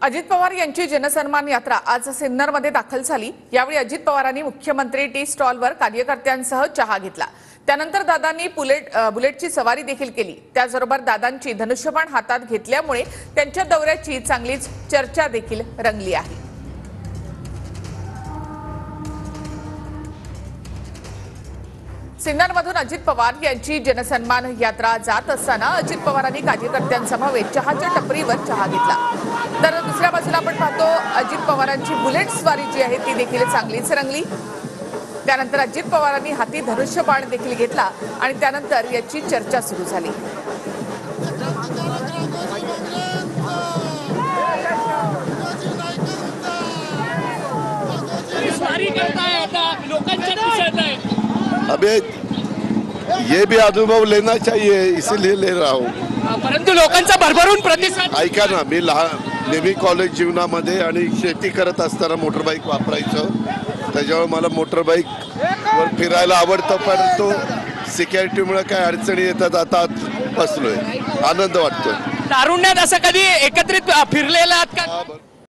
अजित पवार यांची जनसन्मान यात्रा आज सिन्नरमध्ये दाखल झाली। यावेळी अजित पवारांनी मुख्यमंत्री टी स्टॉलवर कार्यकर्त्यांसह चहा घेतला। त्यानंतर दादांनी बुलेटची सवारी देखील केली। त्याचबरोबर दादांची धनुष्यबाण हातात घेतल्यामुळे त्यांच्या दौऱ्याची चांगलीच चर्चा देखील रंगली आहे। सिन्नरमधून अजित पवार यांची जनसन्मान यात्रा जात असताना अजित पवारांनी कार्यकर्त्यांसमवेत चहाच्या टपरीवर चहा घेतला। तर दुसऱ्या बाजूला आपण पाहतो अजित पवारांची बुलेट स्वारी जी आहे ती देखील चांगलीच रंगली। त्यानंतर अजित पवारांनी हाती धनुष्यबाण देखील घेतला आणि त्यानंतर याची चर्चा सुरू झाली। अबे ये भी अनुभव लेना चाहिए इसलिए ले रहा हूँ। परंतु लोकांचा भरभरून प्रतिसाद ऐका ना, मी नेहमी कॉलेज जीवनामध्ये आणि शेती करत असताना मोटरबाईक वापरायचो। त्याच्यामुळे मला मोटरबाईकवर फिरायला आवडतं, परंतु सिक्युरिटीमुळे काय अडचणी येतात। आता बसलोय, आनंद वाटतोय। तारुण्यात असं कधी एकत्रित फिरलेला आहात का?